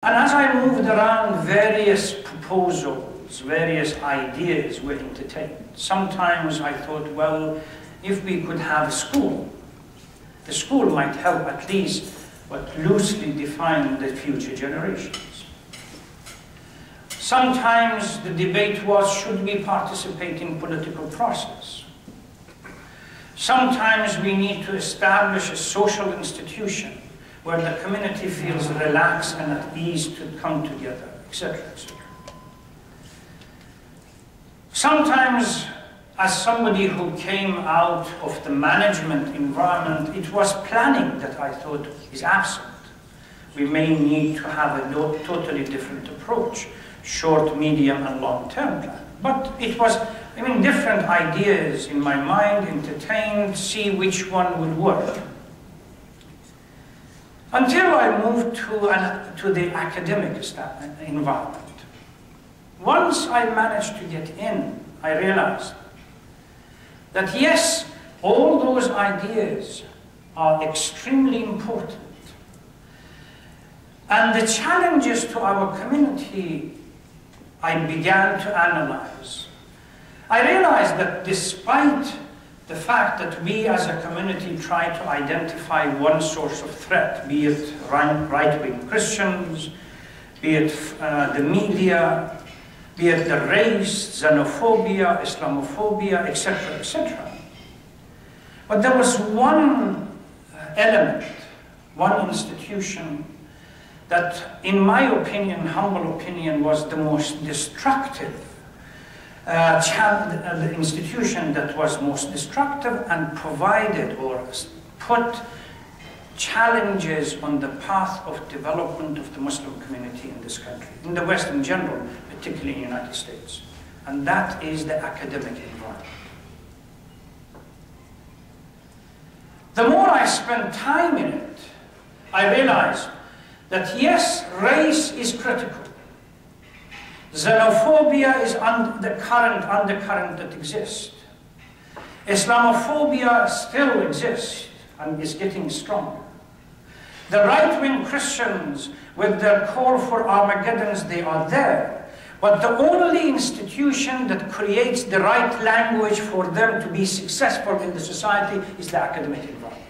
And as I moved around, various proposals, various ideas were entertained. Sometimes I thought, well, if we could have a school, the school might help at least but loosely define the future generations. Sometimes the debate was, should we participate in political process? Sometimes we need to establish a social institution where the community feels relaxed and at ease to come together, etc., etc. Sometimes, as somebody who came out of the management environment, it was planning that I thought is absent. We may need to have a totally different approach, short, medium, and long-term plan. But it was, different ideas in my mind, entertained, see which one would work. Until I moved to the academic environment. Once I managed to get in, I realized that yes, all those ideas are extremely important. And the challenges to our community, I began to analyze. I realized that despite the fact that we as a community try to identify one source of threat, be it right-wing Christians, be it the media, be it the race, xenophobia, Islamophobia, etc., etc. But there was one element, one institution that, in my opinion, humble opinion, was the most destructive, the institution that was most destructive and provided or put challenges on the path of development of the Muslim community in this country, in the West in general, particularly in the United States. And that is the academic environment. The more I spent time in it, I realized that yes, race is critical. Xenophobia is the current undercurrent that exists. Islamophobia still exists and is getting stronger. The right-wing Christians, with their call for Armageddons, they are there. But the only institution that creates the right language for them to be successful in the society is the academic environment.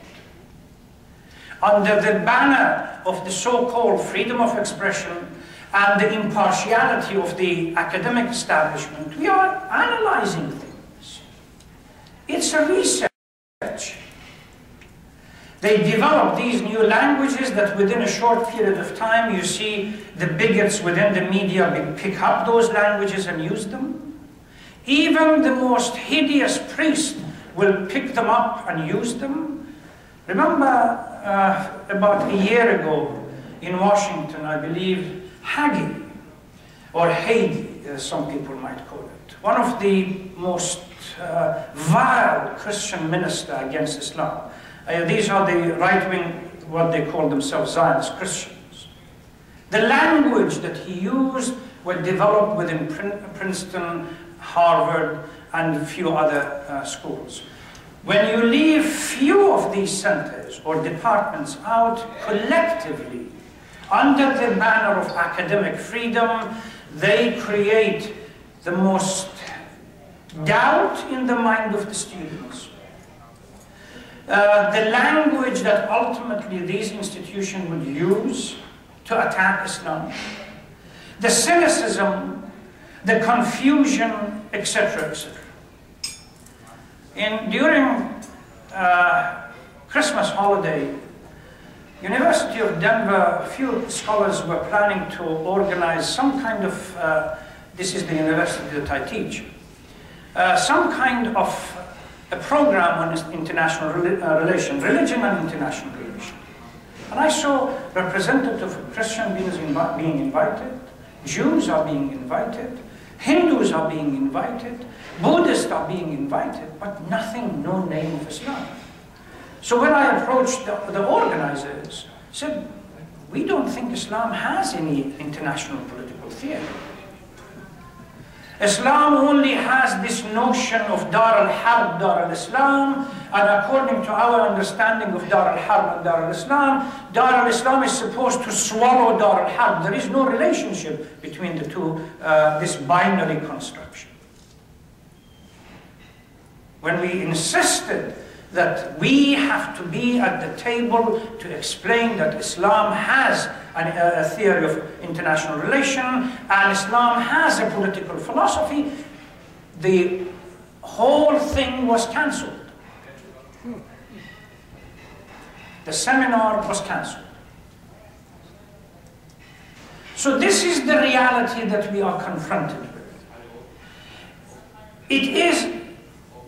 Under the banner of the so-called freedom of expression and the impartiality of the academic establishment, we are analyzing things. It's a research. They develop these new languages that within a short period of time you see the bigots within the media pick up those languages and use them. Even the most hideous priest will pick them up and use them. Remember about a year ago in Washington, I believe, Hagee, or Haiti, as some people might call it, one of the most vile Christian ministers against Islam. These are the right-wing, what they call themselves, Zionist Christians. The language that he used were developed within Princeton, Harvard, and a few other schools. When you leave few of these centers or departments out collectively, under the banner of academic freedom, they create the most doubt in the mind of the students. The language that ultimately these institutions would use to attack Islam, the cynicism, the confusion, etc., etc. During Christmas holiday, University of Denver, a few scholars were planning to organize some kind of, this is the university that I teach, some kind of a program on international relation, religion and international relation. And I saw representatives of Christian being invited, Jews are being invited, Hindus are being invited, Buddhists are being invited, but nothing, no name of Islam. So when I approached the organizers, I said, we don't think Islam has any international political theory. Islam only has this notion of Dar al-Harb, Dar al-Islam, and according to our understanding of Dar al-Harb and Dar al-Islam is supposed to swallow Dar al-Harb. There is no relationship between the two, this binary construction. When we insisted that we have to be at the table to explain that Islam has a theory of international relation and Islam has a political philosophy, the whole thing was cancelled. The seminar was cancelled. So this is the reality that we are confronted with. It is,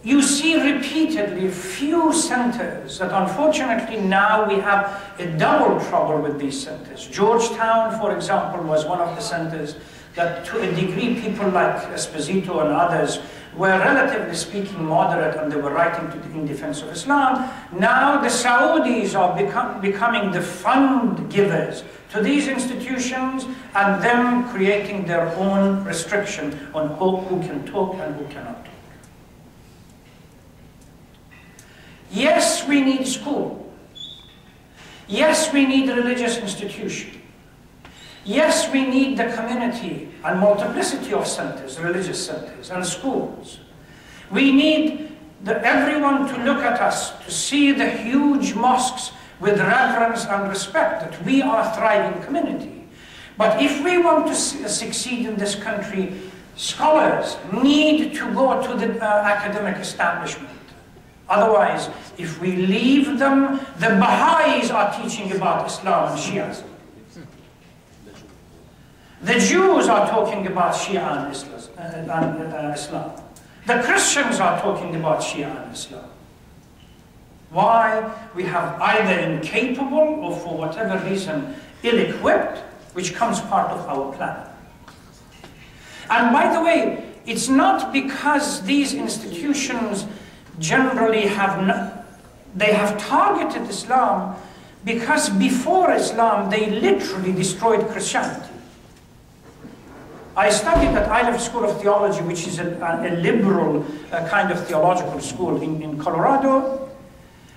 you see repeatedly few centers that unfortunately now we have a double trouble with these centers. Georgetown, for example, was one of the centers that to a degree people like Esposito and others were relatively speaking moderate and they were writing in defense of Islam. Now the Saudis are becoming the fund givers to these institutions and them creating their own restriction on who can talk and who cannot talk. Yes, we need school. Yes, we need a religious institution. Yes, we need the community and multiplicity of centers, religious centers and schools. We need everyone to look at us, to see the huge mosques with reverence and respect, that we are a thriving community. But if we want to succeed in this country, scholars need to go to the academic establishment. Otherwise, if we leave them, the Baha'is are teaching about Islam and Shias. The Jews are talking about Shia and Islam. The Christians are talking about Shia and Islam. Why? We have either incapable or for whatever reason ill-equipped, which comes part of our plan. And by the way, it's not because these institutions generally they have targeted Islam, because before Islam they literally destroyed Christianity. I studied at Iliff School of Theology, which is a liberal kind of theological school in Colorado.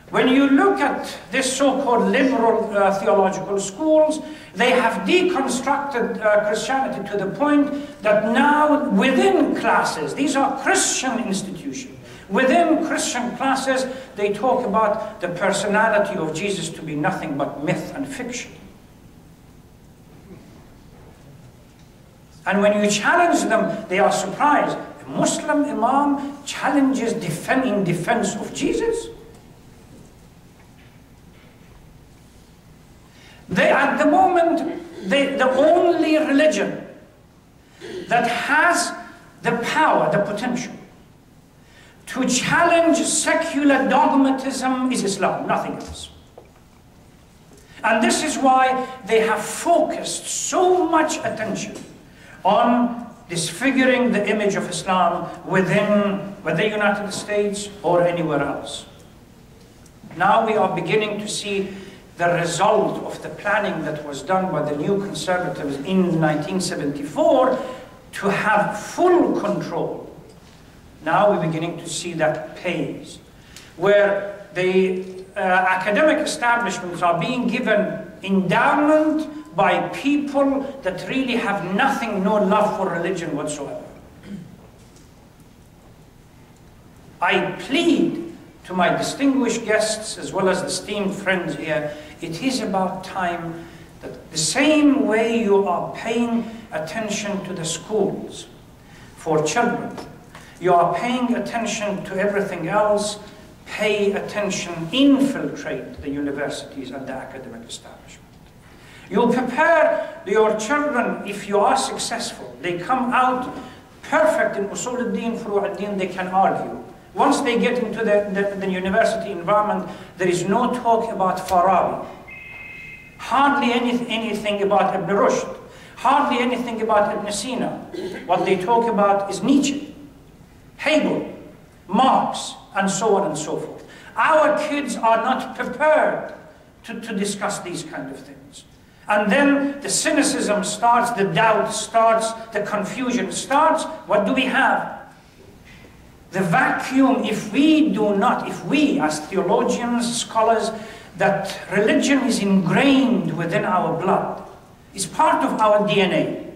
When you look at this so-called liberal theological schools, they have deconstructed Christianity to the point that now within classes, these are Christian institutions, within Christian classes, they talk about the personality of Jesus to be nothing but myth and fiction. And when you challenge them, they are surprised. A Muslim imam challenges in defense of Jesus? They, at the moment, the only religion that has the power, the potential, to challenge secular dogmatism is Islam, nothing else. And this is why they have focused so much attention on disfiguring the image of Islam within the United States or anywhere else. Now we are beginning to see the result of the planning that was done by the new conservatives in 1974 to have full control. Now we're beginning to see that pays, where the academic establishments are being given endowment by people that really have nothing, no love for religion whatsoever. I plead to my distinguished guests as well as esteemed friends here, it is about time that the same way you are paying attention to the schools for children, you are paying attention to everything else, pay attention, infiltrate the universities and the academic establishment. You prepare your children, if you are successful, they come out perfect in Usul al-Din, Furu' al-Din, they can argue. Once they get into the university environment, there is no talk about Farabi. Hardly anything about Ibn Rushd. Hardly anything about Ibn Sina. What they talk about is Nietzsche, Hegel, Marx, and so on and so forth. Our kids are not prepared to discuss these kind of things. And then the cynicism starts, the doubt starts, the confusion starts. What do we have? The vacuum. If we as theologians, scholars, that religion is ingrained within our blood, is part of our DNA.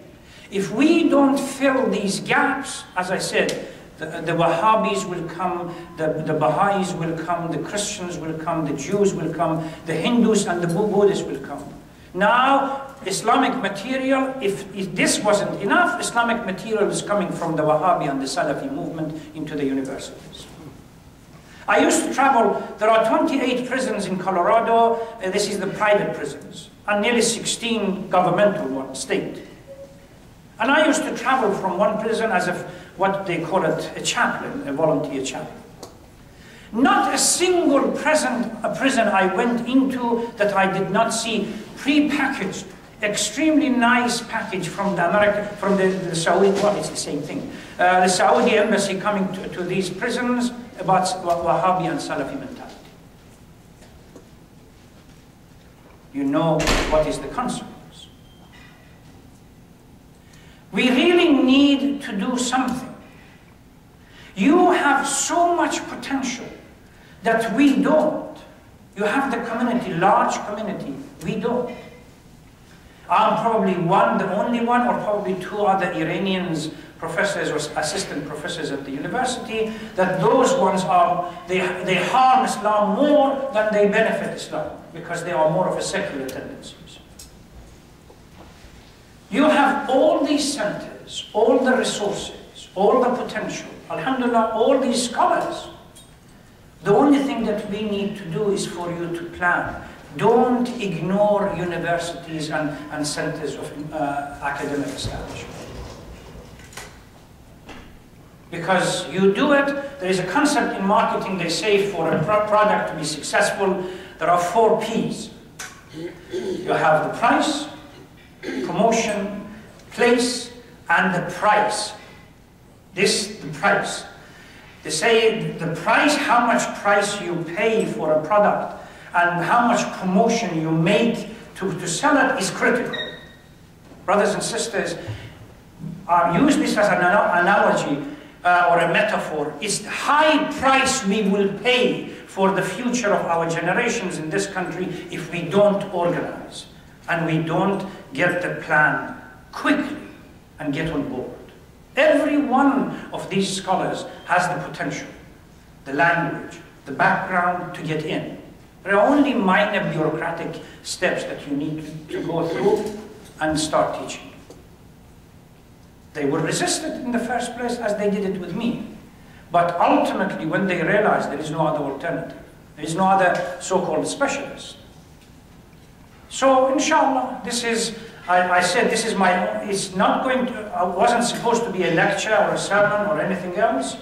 If we don't fill these gaps, as I said, the Wahhabis will come, the Baha'is will come, the Christians will come, the Jews will come, the Hindus and the Buddhists will come. Now, Islamic material, if this wasn't enough, Islamic material is coming from the Wahhabi and the Salafi movement into the universities. I used to travel, there are 28 prisons in Colorado, this is the private prisons, and nearly 16 governmental ones, state. And I used to travel from one prison as if, what they call it, a chaplain, a volunteer chaplain. Not a single prison I went into that I did not see pre-packaged, extremely nice package from the Saudi, well, it's the same thing. The Saudi embassy coming to these prisons about Wahhabi and Salafi mentality. You know what is the consequence. We really need to do something. You have so much potential that we don't. You have the community, large community, we don't. I'm probably the only one, or probably two other Iranians, professors or assistant professors at the university, that those ones they harm Islam more than they benefit Islam, because they are more of a secular tendencies. You have all these centers, all the resources, all the potential, alhamdulillah, all these scholars. The only thing that we need to do is for you to plan. Don't ignore universities and centers of academic establishment. Because you do it, there is a concept in marketing, they say for a product to be successful, there are 4 P's. You have the price, promotion, place, and the price. The price. They say the price, how much price you pay for a product and how much promotion you make to sell it is critical. Brothers and sisters, use this as an analogy or a metaphor. It's the high price we will pay for the future of our generations in this country if we don't organize and we don't get the plan quickly and get on board. Every one of these scholars has the potential, the language, the background to get in. There are only minor bureaucratic steps that you need to go through and start teaching. They were resistant in the first place as they did it with me. But ultimately, when they realized there is no other alternative, there is no other so-called specialist. So, inshallah, this is, I said this is it's not going to, I wasn't supposed to be a lecture or a sermon or anything else.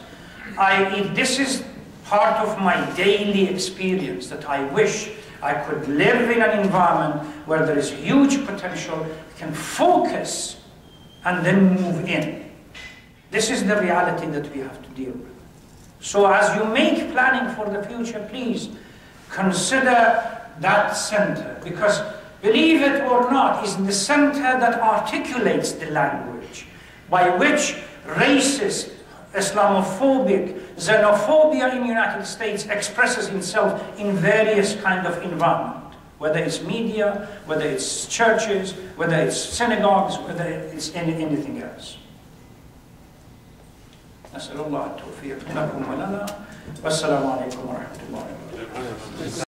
This is part of my daily experience that I wish I could live in an environment where there is huge potential, can focus and then move in. This is the reality that we have to deal with. So as you make planning for the future, please consider that center, because believe it or not, is the center that articulates the language by which racist, Islamophobic, Xenophobia in the United States expresses itself in various kinds of environment, whether it's media, whether it's churches, whether it's synagogues, whether it's anything else. نسأل الله التوفيق لكم ولنا والسلام عليكم ورحمة الله وبركاته.